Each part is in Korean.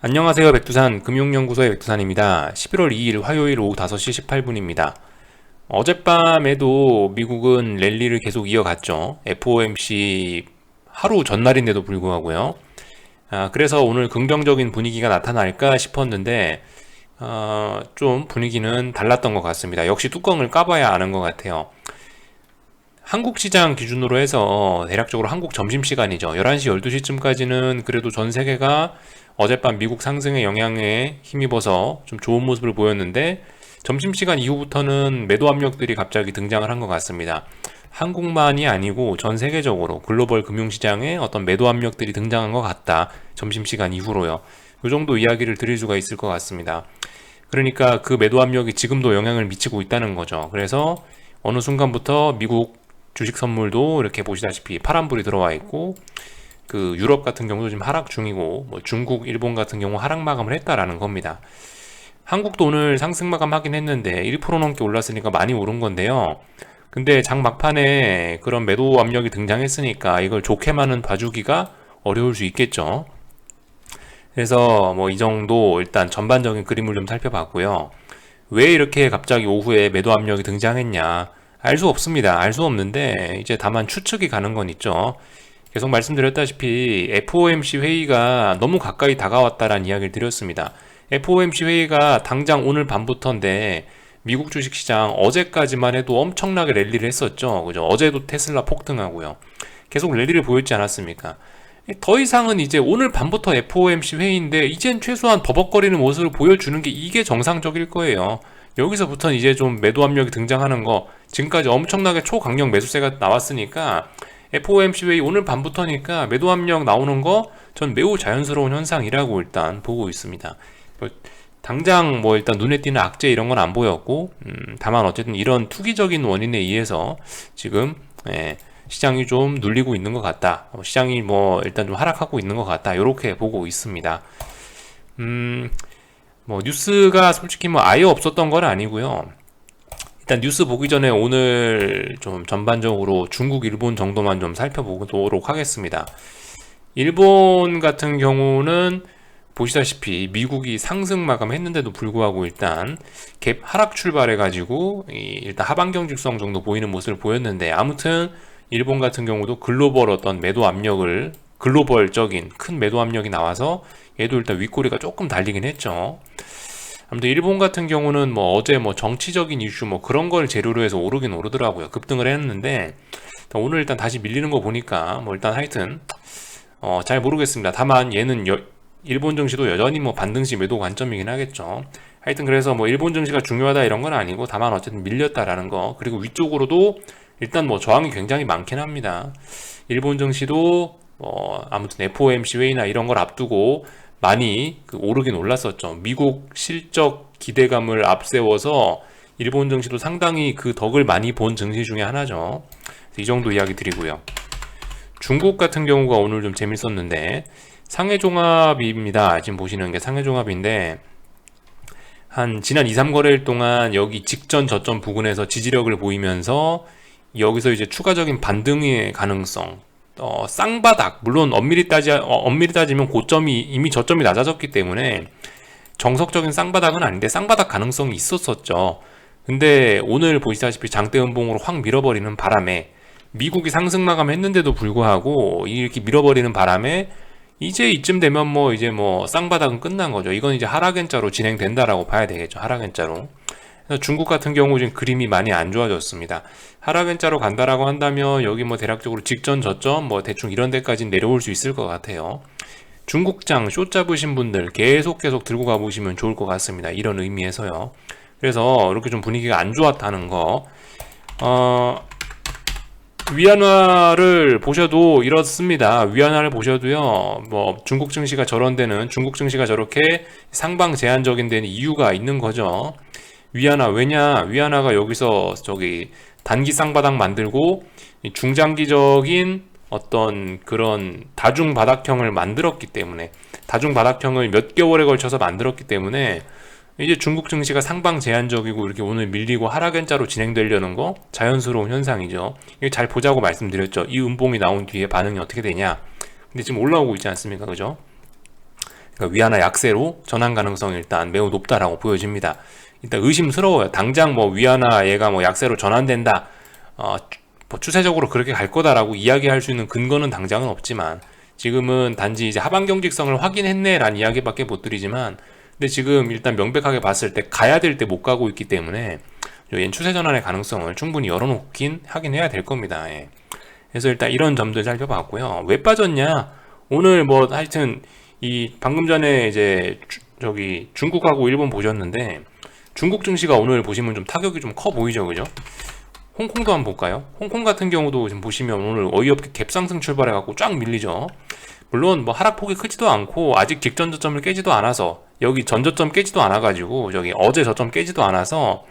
안녕하세요. 백두산 금융연구소의 백두산입니다. 11월 2일 화요일 오후 5시 18분입니다. 어젯밤에도 미국은 랠리를 계속 이어갔죠. FOMC 하루 전날인데도 불구하고요. 그래서 오늘 긍정적인 분위기가 나타날까 싶었는데 좀 분위기는 달랐던 것 같습니다. 역시 뚜껑을 까봐야 아는 것 같아요. 한국 시장 기준으로 해서 대략적으로 한국 점심시간이죠. 11시, 12시쯤까지는 그래도 전 세계가 어젯밤 미국 상승의 영향에 힘입어서 좀 좋은 모습을 보였는데 점심시간 이후부터는 매도 압력들이 갑자기 등장을 한 것 같습니다. 한국만이 아니고 전 세계적으로 글로벌 금융시장에 어떤 매도 압력들이 등장한 것 같다. 점심시간 이후로요. 이 정도 이야기를 드릴 수가 있을 것 같습니다. 그러니까 그 매도 압력이 지금도 영향을 미치고 있다는 거죠. 그래서 어느 순간부터 미국 주식 선물도 이렇게 보시다시피 파란불이 들어와 있고 그 유럽 같은 경우도 지금 하락 중이고 뭐 중국, 일본 같은 경우 하락 마감을 했다라는 겁니다. 한국도 오늘 상승 마감하긴 했는데 1% 넘게 올랐으니까 많이 오른 건데요. 근데 장 막판에 그런 매도 압력이 등장했으니까 이걸 좋게만은 봐주기가 어려울 수 있겠죠. 그래서 뭐 이 정도 일단 전반적인 그림을 좀 살펴봤고요. 왜 이렇게 갑자기 오후에 매도 압력이 등장했냐? 알 수 없습니다. 알 수 없는데 이제 다만 추측이 가는 건 있죠. 계속 말씀드렸다시피 FOMC 회의가 너무 가까이 다가왔다라는 이야기를 드렸습니다. FOMC 회의가 당장 오늘 밤부터인데 미국 주식시장 어제까지만 해도 엄청나게 랠리를 했었죠. 그죠? 어제도 테슬라 폭등하고요. 계속 랠리를 보였지 않았습니까? 더 이상은 이제 오늘 밤부터 FOMC 회의인데 이젠 최소한 버벅거리는 모습을 보여주는 게 이게 정상적일 거예요. 여기서부터는 이제 좀 매도 압력이 등장하는 거, 지금까지 엄청나게 초강력 매수세가 나왔으니까 FOMC 회의 오늘 밤부터니까 매도 압력 나오는 거 전 매우 자연스러운 현상이라고 일단 보고 있습니다. 당장 뭐 일단 눈에 띄는 악재 이런 건 안 보였고 다만 어쨌든 이런 투기적인 원인에 의해서 지금 시장이 좀 눌리고 있는 것 같다. 시장이 뭐 일단 좀 하락하고 있는 것 같다. 이렇게 보고 있습니다. 뭐 뉴스가 솔직히 뭐 아예 없었던 건 아니고요. 일단 뉴스 보기 전에 오늘 좀 전반적으로 중국, 일본 정도만 좀 살펴보도록 하겠습니다. 일본 같은 경우는 보시다시피 미국이 상승 마감했는데도 불구하고 일단 갭 하락 출발해가지고 일단 하반경 직성 정도 보이는 모습을 보였는데 아무튼 일본 같은 경우도 글로벌 어떤 매도 압력을 글로벌적인 큰 매도 압력이 나와서 얘도 일단 윗꼬리가 조금 달리긴 했죠. 아무튼 일본 같은 경우는 뭐 어제 뭐 정치적인 이슈 뭐 그런 걸 재료로 해서 오르긴 오르더라고요. 급등을 했는데 오늘 일단 다시 밀리는 거 보니까 뭐 일단 하여튼 잘 모르겠습니다. 다만 얘는 일본 증시도 여전히 뭐 반등시 매도 관점이긴 하겠죠. 하여튼 그래서 뭐 일본 증시가 중요하다 이런 건 아니고 다만 어쨌든 밀렸다라는 거. 그리고 위쪽으로도 일단 뭐 저항이 굉장히 많긴 합니다. 일본 증시도 아무튼 FOMC 회의나 이런 걸 앞두고 많이 오르긴 올랐었죠. 미국 실적 기대감을 앞세워서 일본 증시도 상당히 그 덕을 많이 본 증시 중에 하나죠. 이 정도 이야기 드리고요. 중국 같은 경우가 오늘 좀 재밌었는데 상해종합입니다. 지금 보시는 게 상해종합인데 한 지난 2, 3거래일 동안 여기 직전 저점 부근에서 지지력을 보이면서 여기서 이제 추가적인 반등의 가능성 쌍바닥 물론 엄밀히 따지면 고점이 이미 저점이 낮아졌기 때문에 정석적인 쌍바닥은 아닌데 쌍바닥 가능성이 있었었죠. 근데 오늘 보시다시피 장대 음봉으로 확 밀어버리는 바람에 미국이 상승 마감했는데도 불구하고 이렇게 밀어버리는 바람에 이제 이쯤 되면 뭐 이제 뭐 쌍바닥은 끝난 거죠. 이건 이제 하락연자로 진행된다라고 봐야 되겠죠. 하락연자로. 그래서 중국 같은 경우 지금 그림이 많이 안 좋아졌습니다. 하락연자로 간다라고 한다면 여기 뭐 대략적으로 직전 저점 뭐 대충 이런 데까지 내려올 수 있을 것 같아요. 중국장 숏 잡으신 분들 계속 들고 가보시면 좋을 것 같습니다. 이런 의미에서요. 그래서 이렇게 좀 분위기가 안 좋았다는 거. 위안화를 보셔도 이렇습니다. 위안화를 보셔도요, 뭐 중국 증시가 저런 데는 중국 증시가 저렇게 상방 제한적인 데는 이유가 있는 거죠. 위안화 왜냐? 위안화가 여기서 저기 단기 쌍바닥 만들고 중장기적인 어떤 그런 다중 바닥형을 만들었기 때문에 다중 바닥형을 몇 개월에 걸쳐서 만들었기 때문에 이제 중국 증시가 상방 제한적이고 이렇게 오늘 밀리고 하락연자로 진행되려는 거 자연스러운 현상이죠. 이거 잘 보자고 말씀드렸죠. 이 음봉이 나온 뒤에 반응이 어떻게 되냐. 근데 지금 올라오고 있지 않습니까? 그죠? 그러니까 위안화 약세로 전환 가능성이 일단 매우 높다라고 보여집니다. 일단 의심스러워요. 당장 뭐 위안화 얘가 뭐 약세로 전환된다, 뭐 추세적으로 그렇게 갈 거다라고 이야기할 수 있는 근거는 당장은 없지만, 지금은 단지 이제 하방 경직성을 확인했네라는 이야기밖에 못 드리지만, 근데 지금 일단 명백하게 봤을 때 가야 될 때 못 가고 있기 때문에 연 추세 전환의 가능성을 충분히 열어놓긴 하긴 해야 될 겁니다. 예. 그래서 일단 이런 점들 살펴봤고요. 왜 빠졌냐? 오늘 뭐 하여튼 이 방금 전에 이제 저기 중국하고 일본 보셨는데, 중국 증시가 오늘 보시면 좀 타격이 좀 커 보이죠, 그죠? 홍콩도 한번 볼까요? 홍콩 같은 경우도 지금 보시면 오늘 어이없게 갭상승 출발해갖고 쫙 밀리죠. 물론 뭐 하락폭이 크지도 않고 아직 직전 저점을 깨지도 않아서, 여기 전 저점 깨지도 않아가지고 저기 어제 저점 깨지도 않아서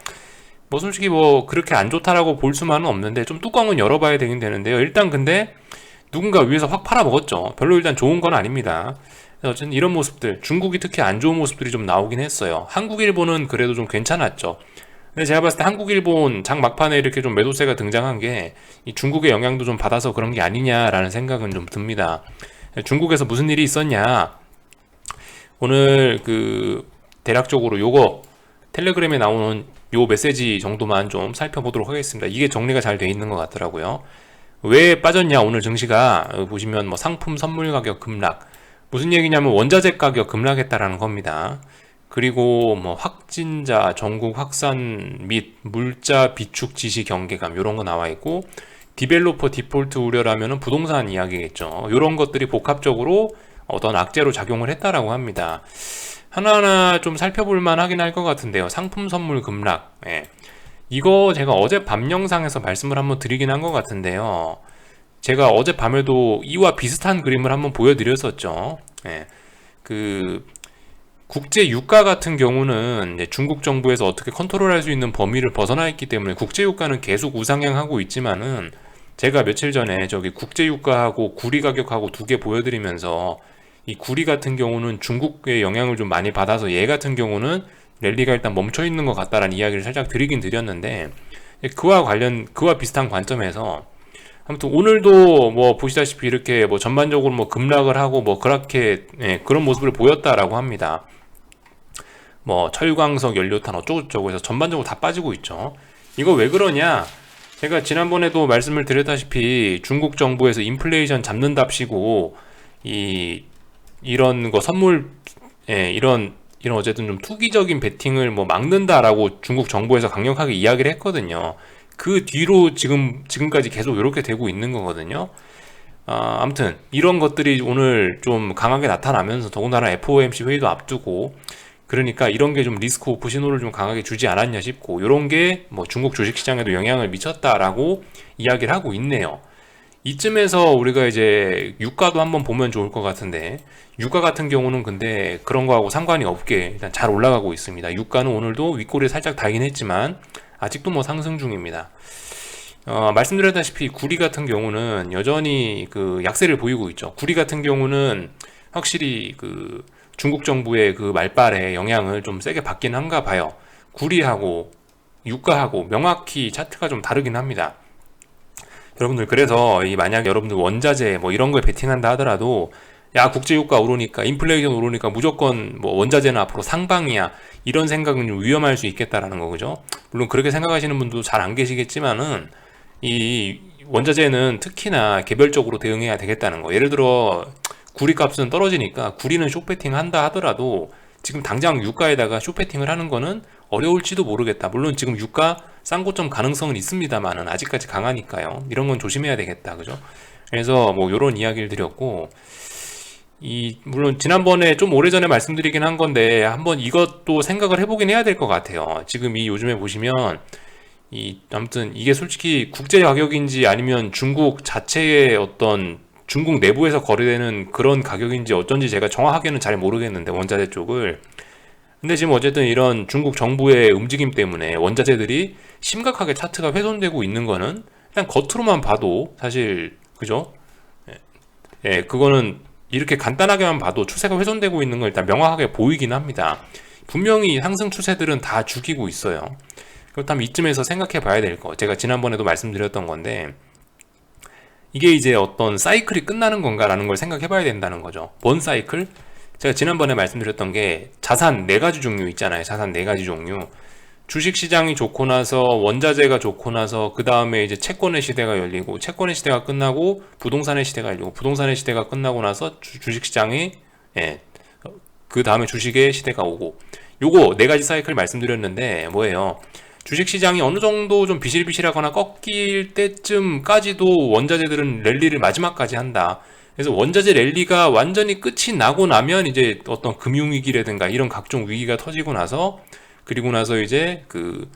뭐 솔직히 뭐 그렇게 안 좋다라고 볼 수만은 없는데, 좀 뚜껑은 열어봐야 되긴 되는데요. 일단 근데 누군가 위에서 확 팔아먹었죠. 별로 일단 좋은 건 아닙니다. 어쨌든 이런 모습들, 중국이 특히 안 좋은 모습들이 좀 나오긴 했어요. 한국, 일본은 그래도 좀 괜찮았죠. 근데 제가 봤을 때 한국, 일본 장 막판에 이렇게 좀 매도세가 등장한 게 이 중국의 영향도 좀 받아서 그런 게 아니냐라는 생각은 좀 듭니다. 중국에서 무슨 일이 있었냐? 오늘 그 대략적으로 요거 텔레그램에 나오는 요 메시지 정도만 좀 살펴보도록 하겠습니다. 이게 정리가 잘 돼 있는 것 같더라고요. 왜 빠졌냐? 오늘 증시가 보시면 뭐 상품 선물 가격 급락, 무슨 얘기냐면 원자재 가격 급락했다라는 겁니다. 그리고 뭐 확진자 전국 확산 및 물자 비축 지시 경계감, 이런 거 나와 있고, 디벨로퍼 디폴트 우려라면은 부동산 이야기겠죠. 이런 것들이 복합적으로 어떤 악재로 작용을 했다라고 합니다. 하나하나 좀 살펴볼만 하긴 할 것 같은데요. 상품 선물 급락, 예. 이거 제가 어제 밤 영상에서 말씀을 한번 드리긴 한 것 같은데요. 제가 어제 밤에도 이와 비슷한 그림을 한번 보여드렸었죠. 예. 그 국제 유가 같은 경우는 이제 중국 정부에서 어떻게 컨트롤할 수 있는 범위를 벗어나 있기 때문에 국제 유가는 계속 우상향하고 있지만은, 제가 며칠 전에 저기 국제 유가하고 구리 가격하고 두 개 보여드리면서 이 구리 같은 경우는 중국의 영향을 좀 많이 받아서 얘 같은 경우는 랠리가 일단 멈춰 있는 것 같다라는 이야기를 살짝 드리긴 드렸는데, 그와 비슷한 관점에서 아무튼 오늘도 뭐 보시다시피 이렇게 뭐 전반적으로 뭐 급락을 하고 뭐 그렇게, 예, 그런 모습을 보였다라고 합니다. 뭐 철광석, 연료탄 어쩌고저쩌고 해서 전반적으로 다 빠지고 있죠. 이거 왜 그러냐? 제가 지난번에도 말씀을 드렸다시피 중국 정부에서 인플레이션 잡는답시고 이런 거 선물, 예, 이런 어쨌든 좀 투기적인 베팅을 뭐 막는다라고 중국 정부에서 강력하게 이야기를 했거든요. 그 뒤로 지금까지 계속 이렇게 되고 있는 거거든요. 아무튼 이런 것들이 오늘 좀 강하게 나타나면서, 더군다나 FOMC 회의도 앞두고, 그러니까 이런 게 좀 리스크 오프 신호를 좀 강하게 주지 않았냐 싶고, 이런 게 뭐 중국 주식시장에도 영향을 미쳤다라고 이야기를 하고 있네요. 이쯤에서 우리가 이제 유가도 한번 보면 좋을 것 같은데, 유가 같은 경우는 근데 그런 거하고 상관이 없게 일단 잘 올라가고 있습니다. 유가는 오늘도 윗꼬리에 살짝 달긴 했지만 아직도 뭐 상승 중입니다. 말씀드렸다시피 구리 같은 경우는 여전히 그 약세를 보이고 있죠. 구리 같은 경우는 확실히 그 중국 정부의 그 말발에 영향을 좀 세게 받긴 한가 봐요. 구리하고 유가하고 명확히 차트가 좀 다르긴 합니다. 여러분들, 그래서 만약 여러분들 원자재 뭐 이런 거에 베팅한다 하더라도, 야, 국제유가 오르니까, 인플레이션 오르니까 무조건 뭐 원자재는 앞으로 상방이야, 이런 생각은 좀 위험할 수 있겠다라는 거, 그죠? 물론 그렇게 생각하시는 분도 잘 안 계시겠지만은, 이 원자재는 특히나 개별적으로 대응해야 되겠다는 거. 예를 들어 구리 값은 떨어지니까 구리는 숏배팅 한다 하더라도 지금 당장 유가에다가 숏배팅을 하는 거는 어려울지도 모르겠다. 물론 지금 유가 쌍고점 가능성은 있습니다만은 아직까지 강하니까요. 이런 건 조심해야 되겠다, 그죠? 그래서 뭐 이런 이야기를 드렸고, 물론 지난번에 좀 오래전에 말씀드리긴 한 건데 한번 이것도 생각을 해보긴 해야 될 것 같아요. 지금 요즘에 보시면 아무튼 이게 솔직히 국제 가격인지 아니면 중국 자체의 어떤 중국 내부에서 거래되는 그런 가격인지 어쩐지 제가 정확하게는 잘 모르겠는데, 원자재 쪽을. 근데 지금 어쨌든 이런 중국 정부의 움직임 때문에 원자재들이 심각하게 차트가 훼손되고 있는 거는 그냥 겉으로만 봐도 사실, 그죠? 예, 그거는 이렇게 간단하게만 봐도 추세가 훼손되고 있는 건 일단 명확하게 보이긴 합니다. 분명히 상승 추세들은 다 죽이고 있어요. 그렇다면 이쯤에서 생각해 봐야 될 거, 제가 지난번에도 말씀드렸던 건데, 이게 이제 어떤 사이클이 끝나는 건가라는 걸 생각해 봐야 된다는 거죠. 뭔 사이클? 제가 지난번에 말씀드렸던 게 자산 네 가지 종류 있잖아요. 자산 네 가지 종류. 주식 시장이 좋고 나서 원자재가 좋고 나서 그 다음에 이제 채권의 시대가 열리고 채권의 시대가 끝나고 부동산의 시대가 열리고 부동산의 시대가 끝나고 나서 주식 시장이 예, 그 다음에 주식의 시대가 오고 요거 네 가지 사이클 말씀드렸는데 뭐예요? 주식 시장이 어느 정도 좀 비실비실하거나 꺾일 때쯤까지도 원자재들은 랠리를 마지막까지 한다. 그래서 원자재 랠리가 완전히 끝이 나고 나면 이제 어떤 금융위기라든가 이런 각종 위기가 터지고 나서 그리고 나서 이제 그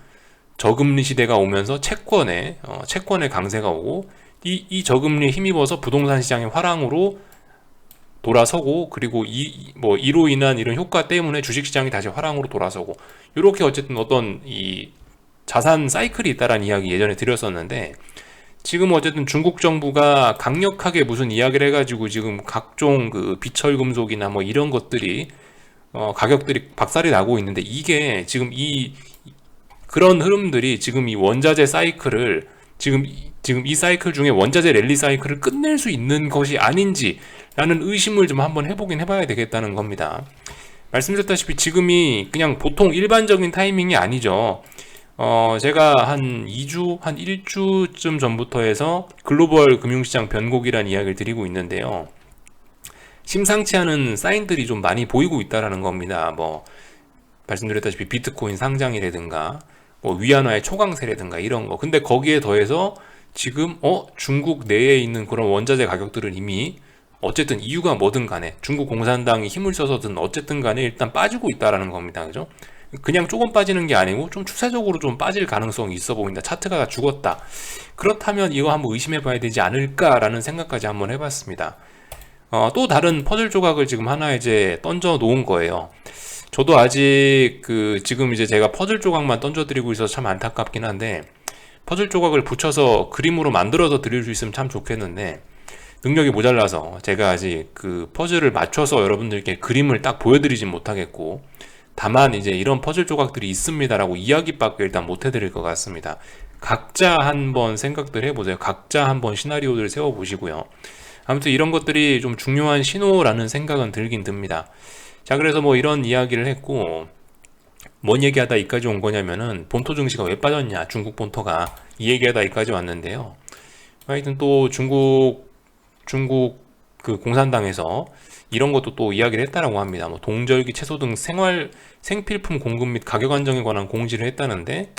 저금리 시대가 오면서 채권의 강세가 오고 이 저금리에 힘입어서 부동산 시장의 화랑으로 돌아서고 그리고 이로 인한 이런 효과 때문에 주식 시장이 다시 화랑으로 돌아서고 이렇게 어쨌든 어떤 이 자산 사이클이 있다라는 이야기 예전에 드렸었는데 지금 어쨌든 중국 정부가 강력하게 무슨 이야기를 해가지고 지금 각종 그 비철 금속이나 뭐 이런 것들이 가격들이 박살이 나고 있는데 이게 지금 그런 흐름들이 지금 이 원자재 사이클을 지금 이 사이클 중에 원자재 랠리 사이클을 끝낼 수 있는 것이 아닌지라는 의심을 좀 한번 해봐야 되겠다는 겁니다. 말씀드렸다시피 지금이 그냥 보통 일반적인 타이밍이 아니죠. 제가 한 1주쯤 전부터 해서 글로벌 금융시장 변곡이라는 이야기를 드리고 있는데요. 심상치 않은 사인들이 좀 많이 보이고 있다라는 겁니다. 뭐 말씀드렸다시피 비트코인 상장이라든가 뭐 위안화의 초강세라든가 이런 거. 근데 거기에 더해서 지금 중국 내에 있는 그런 원자재 가격들은 이미 어쨌든 이유가 뭐든 간에 중국 공산당이 힘을 써서든 어쨌든 간에 일단 빠지고 있다라는 겁니다. 그죠? 그냥 조금 빠지는 게 아니고 좀 추세적으로 좀 빠질 가능성이 있어 보인다. 차트가 죽었다. 그렇다면 이거 한번 의심해 봐야 되지 않을까라는 생각까지 한번 해봤습니다. 또 다른 퍼즐 조각을 지금 하나 이제 던져 놓은 거예요. 저도 아직 지금 이제 제가 퍼즐 조각만 던져 드리고 있어서 참 안타깝긴 한데 퍼즐 조각을 붙여서 그림으로 만들어서 드릴 수 있으면 참 좋겠는데 능력이 모자라서 제가 아직 그 퍼즐을 맞춰서 여러분들께 그림을 딱 보여드리진 못하겠고 다만 이제 이런 퍼즐 조각들이 있습니다라고 이야기밖에 일단 못 해드릴 것 같습니다. 각자 한번 생각들 해보세요. 각자 한번 시나리오를 세워보시고요. 아무튼 이런 것들이 좀 중요한 신호라는 생각은 들긴 듭니다. 자, 그래서 뭐 이런 이야기를 했고 뭔 얘기하다 이까지 온 거냐면은 본토 증시가 왜 빠졌냐, 중국 본토가 이 얘기하다 이까지 왔는데요. 하여튼 또 중국 그 공산당에서 이런 것도 또 이야기를 했다라고 합니다. 뭐 동절기 채소 등 생필품 공급 및 가격 안정에 관한 공지를 했다는데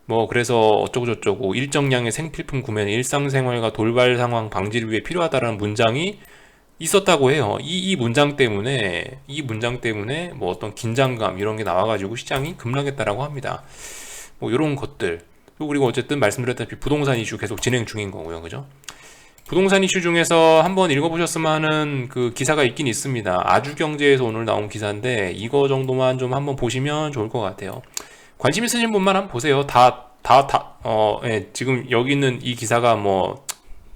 뭐 그래서 어쩌고저쩌고 일정량의 생필품 구매는 일상생활과 돌발 상황 방지를 위해 필요하다라는 문장이 있었다고 해요. 이 문장 때문에 뭐 어떤 긴장감 이런 게 나와가지고 시장이 급락했다라고 합니다. 뭐 이런 것들. 그리고 어쨌든 말씀드렸다시피 부동산 이슈 계속 진행 중인 거고요. 그죠? 부동산 이슈 중에서 한번 읽어보셨으면 하는 그 기사가 있긴 있습니다. 아주경제에서 오늘 나온 기사인데 이거 정도만 좀 한번 보시면 좋을 것 같아요. 관심 있으신 분만 한번 보세요. 예, 지금 여기 있는 이 기사가 뭐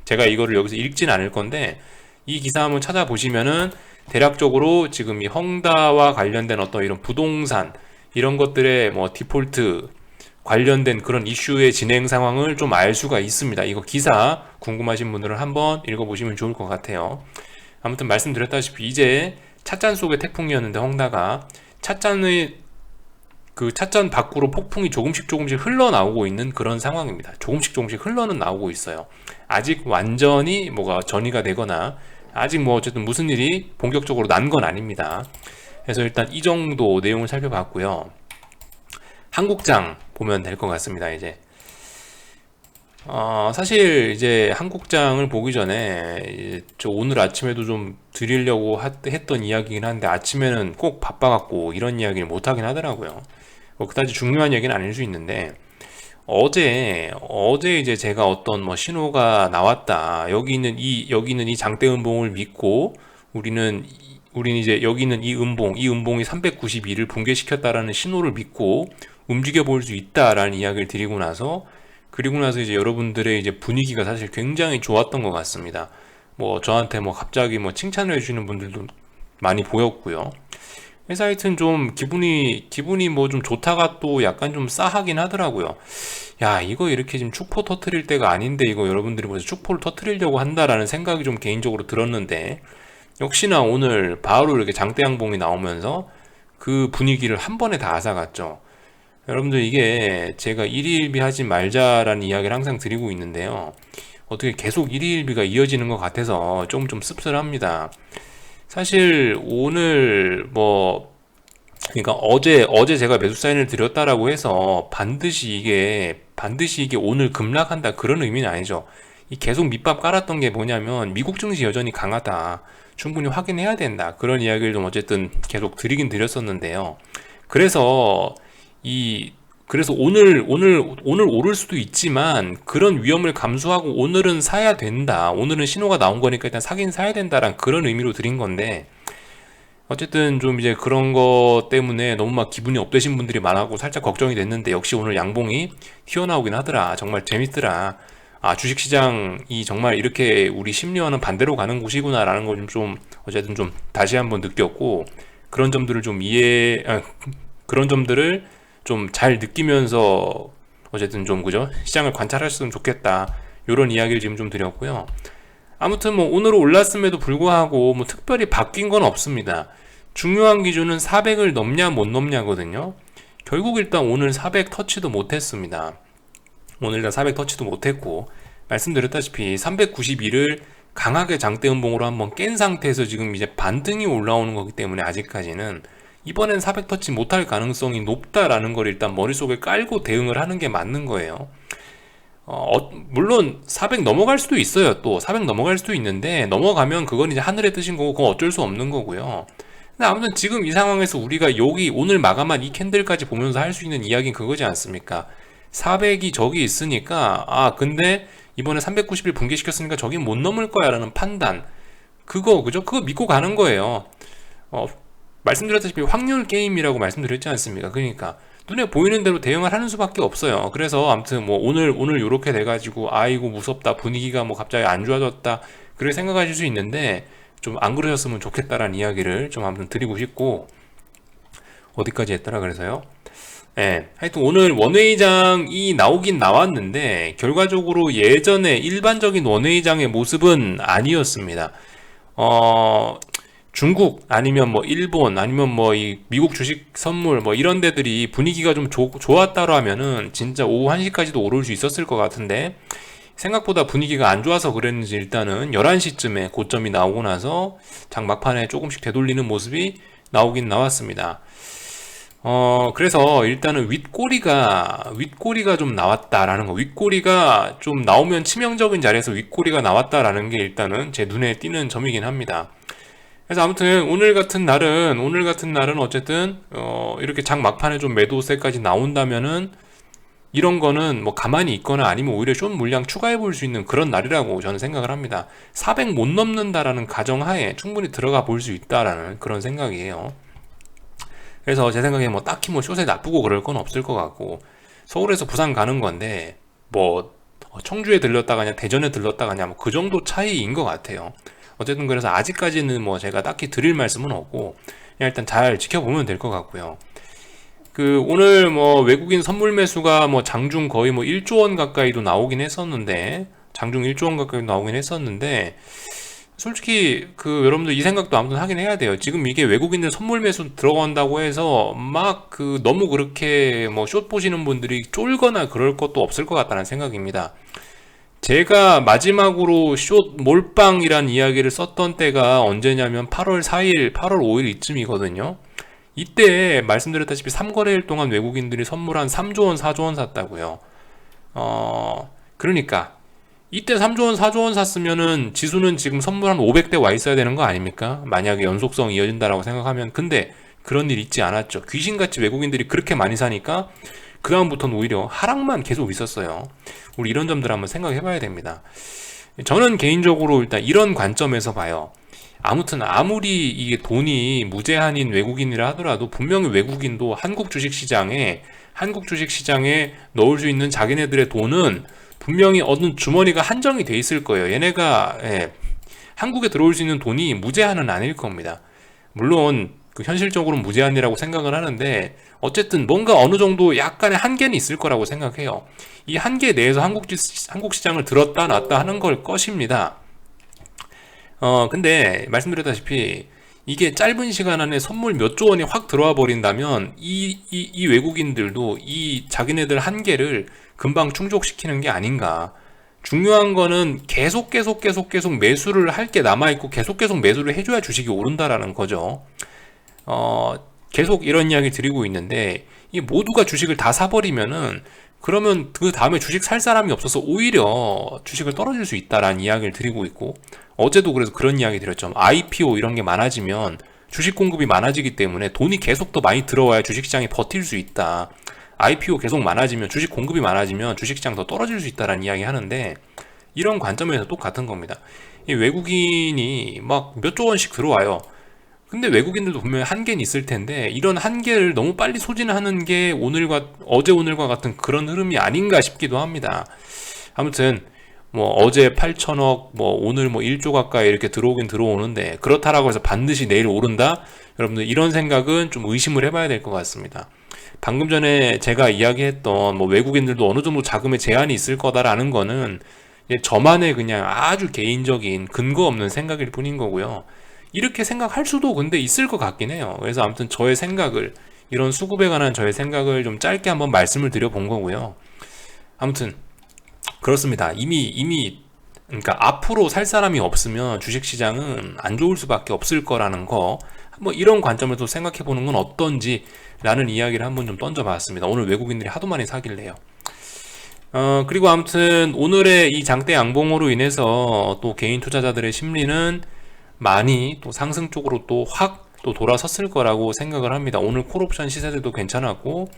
제가 이거를 여기서 읽진 않을 건데 이 기사 한번 찾아보시면은 대략적으로 지금 이 헝다와 관련된 어떤 이런 부동산 이런 것들의 뭐 디폴트 관련된 그런 이슈의 진행 상황을 좀 알 수가 있습니다. 이거 기사 궁금하신 분들은 한번 읽어보시면 좋을 것 같아요. 아무튼 말씀드렸다시피 이제 찻잔 속의 태풍이었는데 헝다가 찻잔 밖으로 폭풍이 조금씩 흘러나오고 있는 그런 상황입니다. 조금씩 흘러는 나오고 있어요. 아직 완전히 뭐가 전이가 되거나 아직 뭐 어쨌든 무슨 일이 본격적으로 난 건 아닙니다. 그래서 일단 이 정도 내용을 살펴봤고요. 한국장 보면 될 것 같습니다. 이제 사실 이제 한국장을 보기 전에 이제 저 오늘 아침에도 좀 드리려고 했던 이야기긴 한데 아침에는 꼭 바빠갖고 이런 이야기를 못 하긴 하더라고요. 뭐 그다지 중요한 얘기는 아닐 수 있는데 어제 이제 제가 어떤 뭐 신호가 나왔다. 여기 있는 이 장대 음봉을 믿고 우리는 이제 여기 있는 이 음봉이 392를 붕괴시켰다라는 신호를 믿고 움직여 볼 수 있다라는 이야기를 드리고 나서 이제 여러분들의 이제 분위기가 사실 굉장히 좋았던 것 같습니다. 뭐 저한테 뭐 갑자기 뭐 칭찬을 해주시는 분들도 많이 보였고요. 그래서 하여튼 좀 기분이 뭐 좀 좋다가 또 약간 좀 싸하긴 하더라고요. 야, 이거 이렇게 지금 축포 터트릴 때가 아닌데 이거 여러분들이 벌써 축포를 터트리려고 한다라는 생각이 좀 개인적으로 들었는데 역시나 오늘 바로 이렇게 장대 양봉이 나오면서 그 분위기를 한 번에 다 앗아갔죠. 여러분들 이게 제가 일희일비 하지 말자라는 이야기를 항상 드리고 있는데요. 어떻게 계속 일희일비가 이어지는 것 같아서 좀 씁쓸합니다. 사실 오늘 그러니까 어제 제가 매수 사인을 드렸다라고 해서 반드시 이게 오늘 급락한다 그런 의미는 아니죠. 이 계속 밑밥 깔았던 게 뭐냐면 미국 증시 여전히 강하다. 충분히 확인해야 된다. 그런 이야기를 좀 어쨌든 계속 드리긴 드렸었는데요. 그래서 그래서 오늘 오를 수도 있지만 그런 위험을 감수하고 오늘은 사야 된다. 오늘은 신호가 나온 거니까 일단 사긴 사야 된다란 그런 의미로 드린 건데 어쨌든 좀 이제 그런 것 때문에 너무 막 기분이 업되신 분들이 많아고 살짝 걱정이 됐는데 역시 오늘 양봉이 튀어나오긴 하더라. 정말 재밌더라. 아, 주식시장이 정말 이렇게 우리 심리와는 반대로 가는 곳이구나라는 걸 좀 어쨌든 좀 다시 한번 느꼈고 그런 점들을 그런 점들을 좀 잘 느끼면서 어쨌든 좀 그죠? 시장을 관찰하셨으면 좋겠다. 요런 이야기를 지금 좀 드렸고요. 아무튼 뭐 오늘 올랐음에도 불구하고 뭐 특별히 바뀐 건 없습니다. 중요한 기준은 400을 넘냐 못 넘냐거든요. 결국 일단 오늘 400 터치도 못했습니다. 오늘 일단 400 터치도 못했고 말씀드렸다시피 391을 강하게 장대 음봉으로 한번 깬 상태에서 지금 이제 반등이 올라오는 거기 때문에 아직까지는 이번엔 400 터치 못할 가능성이 높다라는 걸 일단 머릿속에 깔고 대응을 하는 게 맞는 거예요. 물론 400 넘어갈 수도 있어요. 또 400 넘어갈 수도 있는데 넘어가면 그건 이제 하늘의 뜻인 거고 그건 어쩔 수 없는 거고요. 근데 아무튼 지금 이 상황에서 우리가 여기 오늘 마감한 이 캔들까지 보면서 할 수 있는 이야기는 그거지 않습니까? 400이 저기 있으니까 근데 이번에 391 붕괴시켰으니까 저기 못 넘을 거야 라는 판단 그거 믿고 가는 거예요. 말씀드렸다시피 확률 게임이라고 말씀드렸지 않습니까? 그러니까 눈에 보이는 대로 대응을 하는 수밖에 없어요. 그래서 아무튼 뭐 오늘 요렇게 돼가지고 아이고 무섭다 분위기가 뭐 갑자기 안 좋아졌다 그렇게 생각하실 수 있는데 좀 안 그러셨으면 좋겠다라는 이야기를 좀 아무튼 드리고 싶고 어디까지 했더라 그래서요. 네, 하여튼 오늘 원웨이장이 나오긴 나왔는데 결과적으로 예전에 일반적인 원웨이장의 모습은 아니었습니다. 중국 아니면 뭐 일본 아니면 뭐 이 미국 주식 선물 뭐 이런 데들이 분위기가 좀 좋았다로 하면은 진짜 오후 1시까지도 오를 수 있었을 것 같은데 생각보다 분위기가 안 좋아서 그랬는지 일단은 11시쯤에 고점이 나오고 나서 장 막판에 조금씩 되돌리는 모습이 나오긴 나왔습니다. 그래서 일단은 윗꼬리가 좀 나왔다라는 거. 윗꼬리가 좀 나오면 치명적인 자리에서 윗꼬리가 나왔다라는 게 일단은 제 눈에 띄는 점이긴 합니다. 그래서 아무튼 오늘 같은 날은 어쨌든 이렇게 장 막판에 좀 매도세까지 나온다면은 이런 거는 뭐 가만히 있거나 아니면 오히려 숏 물량 추가해 볼 수 있는 그런 날이라고 저는 생각을 합니다. 400 못 넘는다라는 가정하에 충분히 들어가 볼 수 있다라는 그런 생각이에요. 그래서 제 생각에 뭐 딱히 뭐 숏에 나쁘고 그럴 건 없을 것 같고 서울에서 부산 가는 건데 뭐 청주에 들렀다 가냐 대전에 들렀다 가냐 뭐 그 정도 차이인 것 같아요. 어쨌든 그래서 아직까지는 뭐 제가 딱히 드릴 말씀은 없고 그냥 일단 잘 지켜보면 될 것 같고요. 오늘 뭐 외국인 선물 매수가 뭐 장중 거의 뭐 1조 원 가까이도 나오긴 했었는데 장중 1조 원 가까이 나오긴 했었는데 솔직히 여러분들 이 생각도 아무튼 하긴 해야 돼요. 지금 이게 외국인들 선물 매수 들어간다고 해서 막 너무 그렇게 뭐 숏 보시는 분들이 쫄거나 그럴 것도 없을 것 같다는 생각입니다. 제가 마지막으로 숏 몰빵이란 이야기를 썼던 때가 언제냐면 8월 4일, 8월 5일 이쯤이거든요. 이때 말씀드렸다시피 3거래일 동안 외국인들이 선물 한 3조 원, 4조 원 샀다고요. 그러니까 이때 3조 원, 4조 원 샀으면은 지수는 지금 선물 한 500대 와 있어야 되는 거 아닙니까? 만약에 연속성이 이어진다라고 생각하면. 근데 그런 일 있지 않았죠. 귀신같이 외국인들이 그렇게 많이 사니까 그 다음부터는 오히려 하락만 계속 있었어요. 우리 이런 점들 한번 생각해 봐야 됩니다. 저는 개인적으로 일단 이런 관점에서 봐요. 아무튼 아무리 이게 돈이 무제한인 외국인이라 하더라도 분명히 외국인도 한국 주식시장에 넣을 수 있는 자기네들의 돈은 분명히 어느 주머니가 한정이 돼 있을 거예요. 얘네가 한국에 들어올 수 있는 돈이 무제한은 아닐 겁니다. 물론 현실적으로는 무제한이라고 생각을 하는데 어쨌든 뭔가 어느 정도 약간의 한계는 있을 거라고 생각해요. 이 한계 내에서 한국 시장을 들었다 놨다 하는 걸 것입니다. 근데 말씀드렸다시피 이게 짧은 시간 안에 선물 몇 조 원이 확 들어와 버린다면 이 외국인들도 이 자기네들 한계를 금방 충족시키는 게 아닌가. 중요한 거는 계속 매수를 할 게 남아있고 계속 매수를 해줘야 주식이 오른다라는 거죠. 계속 이런 이야기 드리고 있는데, 이 모두가 주식을 다 사버리면은 그러면 그 다음에 주식 살 사람이 없어서 오히려 주식을 떨어질 수 있다라는 이야기를 드리고 있고, 어제도 그래서 그런 이야기 드렸죠. IPO 이런 게 많아지면 주식 공급이 많아지기 때문에 돈이 계속 더 많이 들어와야 주식시장이 버틸 수 있다. IPO 계속 많아지면, 주식 공급이 많아지면 주식시장 더 떨어질 수 있다라는 이야기 하는데, 이런 관점에서 똑같은 겁니다. 이 외국인이 막 몇 조 원씩 들어와요. 근데 외국인들도 분명히 한계는 있을 텐데, 이런 한계를 너무 빨리 소진하는 게 어제 오늘과 같은 그런 흐름이 아닌가 싶기도 합니다. 아무튼 뭐 어제 8천억, 뭐 오늘 뭐 1조 가까이 이렇게 들어오긴 들어오는데, 그렇다라고 해서 반드시 내일 오른다? 여러분들 이런 생각은 좀 의심을 해봐야 될 것 같습니다. 방금 전에 제가 이야기했던 뭐 외국인들도 어느 정도 자금에 제한이 있을 거다라는 거는 저만의 그냥 아주 개인적인 근거 없는 생각일 뿐인 거고요. 이렇게 생각할 수도 근데 있을 것 같긴 해요. 그래서 아무튼 저의 생각을, 이런 수급에 관한 저의 생각을 좀 짧게 한번 말씀을 드려본 거고요. 아무튼 그렇습니다. 이미 그러니까 앞으로 살 사람이 없으면 주식시장은 안 좋을 수밖에 없을 거라는 거, 한번 이런 관점에서 생각해 보는 건 어떤지 라는 이야기를 한번 좀 던져봤습니다. 오늘 외국인들이 하도 많이 사길래요. 그리고 아무튼 오늘의 이 장대 양봉으로 인해서 또 개인 투자자들의 심리는 많이 또 상승 쪽으로 또 확 또 돌아섰을 거라고 생각을 합니다. 오늘 콜옵션 시세들도 괜찮았고,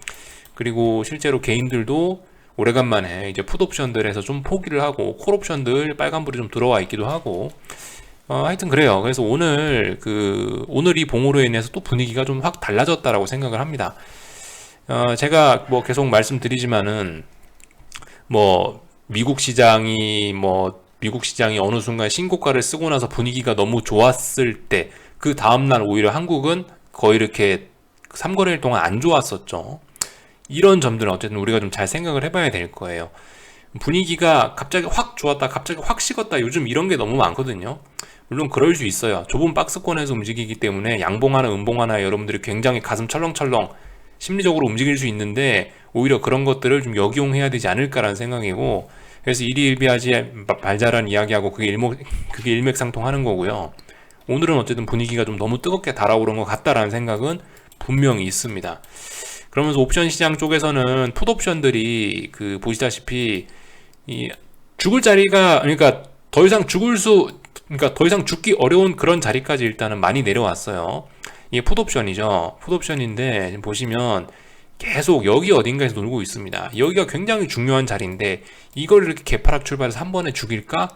그리고 실제로 개인들도 오래간만에 이제 풋옵션들에서 좀 포기를 하고 콜옵션들 빨간불이 좀 들어와 있기도 하고, 하여튼 그래요. 그래서 오늘 이 봉으로 인해서 또 분위기가 좀 확 달라졌다라고 생각을 합니다. 제가 뭐 계속 말씀드리지만은 뭐 미국 시장이 어느 순간 신고가를 쓰고 나서 분위기가 너무 좋았을 때, 그 다음날 오히려 한국은 거의 이렇게 3거래일 동안 안 좋았었죠. 이런 점들은 어쨌든 우리가 좀 잘 생각을 해봐야 될 거예요. 분위기가 갑자기 확 좋았다, 갑자기 확 식었다, 요즘 이런 게 너무 많거든요. 물론 그럴 수 있어요. 좁은 박스권에서 움직이기 때문에 양봉하나 음봉하나 여러분들이 굉장히 가슴 철렁철렁 심리적으로 움직일 수 있는데, 오히려 그런 것들을 좀 역이용해야 되지 않을까라는 생각이고, 그래서 일희일비하지 말자라는 이야기하고 그게 일맥상통하는 거고요. 오늘은 어쨌든 분위기가 좀 너무 뜨겁게 달아오른 것 같다라는 생각은 분명히 있습니다. 그러면서 옵션 시장 쪽에서는 풋옵션들이 보시다시피 죽을 자리가, 그러니까 더 이상 죽기 어려운 그런 자리까지 일단은 많이 내려왔어요. 이게 풋옵션이죠. 풋옵션인데 지금 보시면 계속 여기 어딘가에서 놀고 있습니다. 여기가 굉장히 중요한 자리인데 이걸 이렇게 개파락 출발해서 한 번에 죽일까?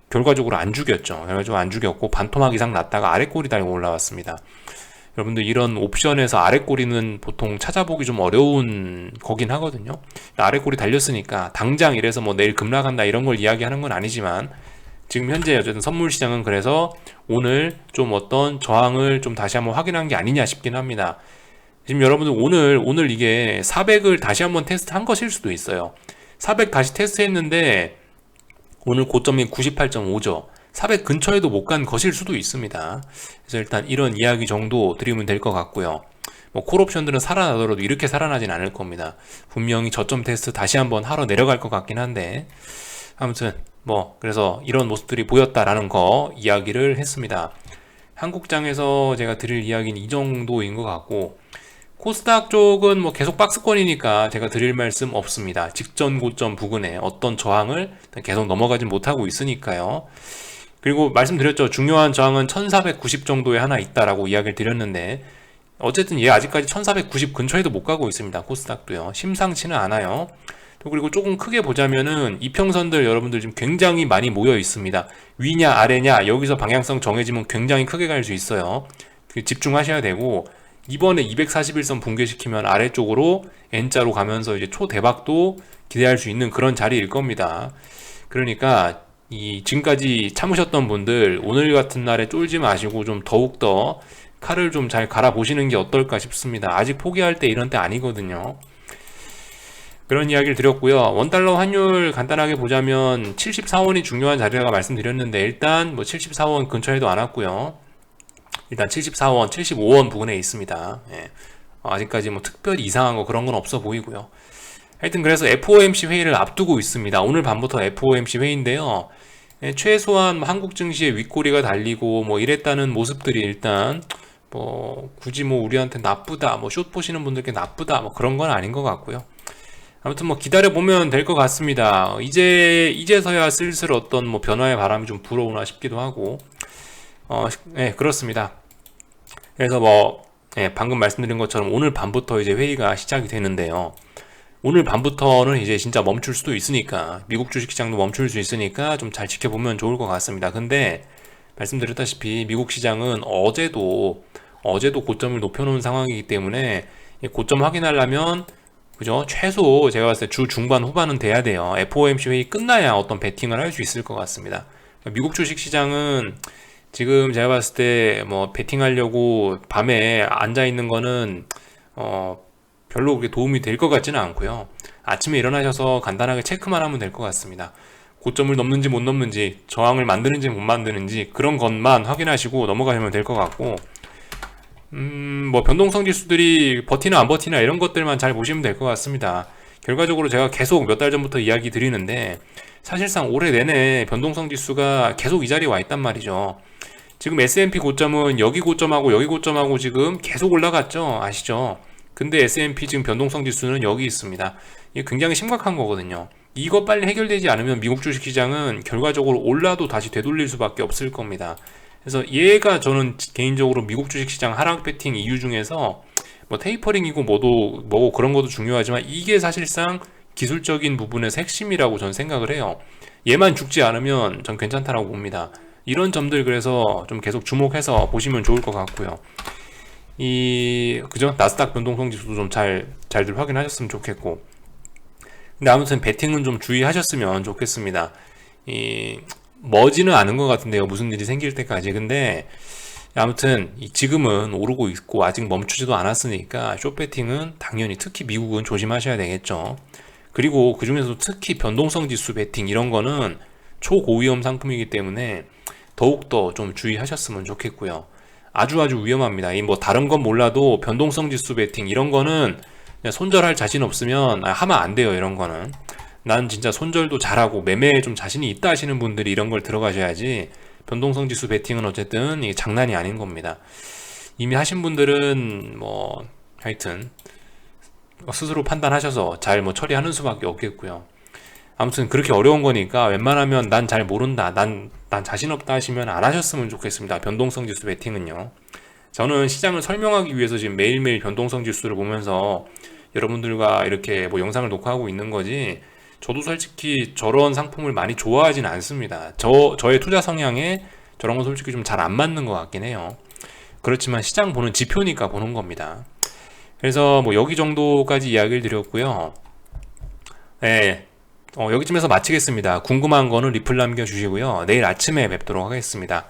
결과적으로 안 죽였죠. 결과적으로 안 죽였고 반토막 이상 났다가 아래 꼬리 달고 올라왔습니다. 여러분들 이런 옵션에서 아래 꼬리는 보통 찾아보기 좀 어려운 거긴 하거든요. 아래 꼬리 달렸으니까 당장 이래서 뭐 내일 급락한다 이런 걸 이야기하는 건 아니지만, 지금 현재 어쨌든 선물 시장은 그래서 오늘 좀 어떤 저항을 좀 다시 한번 확인한 게 아니냐 싶긴 합니다. 지금 여러분들 오늘 이게 400을 다시 한번 테스트한 것일 수도 있어요. 400 다시 테스트했는데 오늘 고점이 98.5죠. 400 근처에도 못 간 것일 수도 있습니다. 그래서 일단 이런 이야기 정도 드리면 될 것 같고요. 뭐 콜옵션들은 살아나더라도 이렇게 살아나진 않을 겁니다. 분명히 저점 테스트 다시 한번 하러 내려갈 것 같긴 한데, 아무튼 그래서 이런 모습들이 보였다라는 거 이야기를 했습니다. 한국장에서 제가 드릴 이야기는 이 정도인 것 같고, 코스닥 쪽은 계속 박스권이니까 제가 드릴 말씀 없습니다. 직전 고점 부근에 어떤 저항을 계속 넘어가진 못하고 있으니까요. 그리고 말씀드렸죠. 중요한 저항은 1490 정도에 하나 있다라고 이야기를 드렸는데, 어쨌든 얘 아직까지 1490 근처에도 못 가고 있습니다. 코스닥도요. 심상치는 않아요. 또 그리고 조금 크게 보자면은 이평선들 여러분들 지금 굉장히 많이 모여 있습니다. 위냐 아래냐 여기서 방향성 정해지면 굉장히 크게 갈 수 있어요. 집중하셔야 되고, 이번에 241선 붕괴시키면 아래쪽으로 N자로 가면서 이제 초대박도 기대할 수 있는 그런 자리일 겁니다. 그러니까 지금까지 참으셨던 분들 오늘 같은 날에 쫄지 마시고 좀 더욱더 칼을 좀 잘 갈아보시는 게 어떨까 싶습니다. 아직 포기할 때 이런 때 아니거든요. 그런 이야기를 드렸고요. 원달러 환율 간단하게 보자면 74원이 중요한 자리라고 말씀드렸는데 일단 뭐 74원 근처에도 안 왔고요. 일단 74원, 75원 부근에 있습니다. 예. 아직까지 뭐 특별히 이상한 거 그런 건 없어 보이고요. 하여튼 그래서 FOMC 회의를 앞두고 있습니다. 오늘 밤부터 FOMC 회의인데요. 예, 최소한 한국 증시의 윗꼬리가 달리고 뭐 이랬다는 모습들이 일단 뭐 굳이 뭐 우리한테 나쁘다, 뭐 숏 보시는 분들께 나쁘다, 뭐 그런 건 아닌 것 같고요. 아무튼 뭐 기다려 보면 될 것 같습니다. 이제서야 슬슬 어떤 뭐 변화의 바람이 좀 불어오나 싶기도 하고, 네, 그렇습니다. 그래서 뭐 방금 말씀드린 것처럼 오늘 밤부터 이제 회의가 시작이 되는데요. 오늘 밤부터는 이제 진짜 멈출 수도 있으니까 미국 주식시장도 멈출 수 있으니까 좀 잘 지켜보면 좋을 것 같습니다. 근데 말씀드렸다시피 미국 시장은 어제도 고점을 높여놓은 상황이기 때문에 이 고점 확인하려면 그죠? 최소 제가 봤을 때 주 중반 후반은 돼야 돼요. FOMC 회의 끝나야 어떤 베팅을 할 수 있을 것 같습니다. 미국 주식 시장은 지금 제가 봤을 때 뭐 베팅하려고 밤에 앉아 있는 거는 별로 그렇게 도움이 될 것 같지는 않고요. 아침에 일어나셔서 간단하게 체크만 하면 될 것 같습니다. 고점을 넘는지 못 넘는지, 저항을 만드는지 못 만드는지 그런 것만 확인하시고 넘어가시면 될 것 같고, 뭐 변동성 지수들이 버티나 안 버티나 이런 것들만 잘 보시면 될 것 같습니다. 결과적으로 제가 계속 몇 달 전부터 이야기 드리는데 사실상 올해 내내 변동성 지수가 계속 이 자리에 와 있단 말이죠. 지금 S&P 고점은 여기 고점하고 지금 계속 올라갔죠. 아시죠? 근데 S&P 지금 변동성 지수는 여기 있습니다. 이게 굉장히 심각한 거거든요. 이거 빨리 해결되지 않으면 미국 주식시장은 결과적으로 올라도 다시 되돌릴 수밖에 없을 겁니다. 그래서 얘가 저는 개인적으로 미국 주식시장 하락 베팅 이유 중에서 뭐 테이퍼링이고 뭐고 그런 것도 중요하지만 이게 사실상 기술적인 부분에서 핵심이라고 저는 생각을 해요. 얘만 죽지 않으면 전 괜찮다라고 봅니다. 이런 점들 그래서 좀 계속 주목해서 보시면 좋을 것 같고요. 그죠? 나스닥 변동성 지수도 좀 잘들 확인하셨으면 좋겠고. 근데 아무튼 베팅은 좀 주의하셨으면 좋겠습니다. 머지는 않은 것 같은데요. 무슨 일이 생길 때까지. 근데 아무튼 지금은 오르고 있고 아직 멈추지도 않았으니까 숏베팅은 당연히 특히 미국은 조심하셔야 되겠죠. 그리고 그 중에서도 특히 변동성 지수 베팅 이런 거는 초고위험 상품이기 때문에 더욱더 좀 주의하셨으면 좋겠고요. 아주 위험합니다. 이 뭐 다른 건 몰라도 변동성 지수 베팅 이런 거는 그냥 손절할 자신 없으면 하면 안 돼요. 이런 거는 난 진짜 손절도 잘하고 매매에 좀 자신이 있다 하시는 분들이 이런 걸 들어가셔야지. 변동성 지수 베팅은 어쨌든 이게 장난이 아닌 겁니다. 이미 하신 분들은 뭐 하여튼 스스로 판단하셔서 잘 뭐 처리하는 수밖에 없겠고요. 아무튼 그렇게 어려운 거니까 웬만하면 난 잘 모른다, 난 자신 없다 하시면 안 하셨으면 좋겠습니다. 변동성 지수 베팅은요. 저는 시장을 설명하기 위해서 지금 매일매일 변동성 지수를 보면서 여러분들과 이렇게 뭐 영상을 녹화하고 있는 거지, 저도 솔직히 저런 상품을 많이 좋아하진 않습니다. 저의 투자 성향에 저런 건 솔직히 좀 잘 안 맞는 것 같긴 해요. 그렇지만 시장 보는 지표니까 보는 겁니다. 그래서 뭐 여기 정도까지 이야기를 드렸고요. 네, 여기쯤에서 마치겠습니다. 궁금한 거는 리플 남겨주시고요. 내일 아침에 뵙도록 하겠습니다.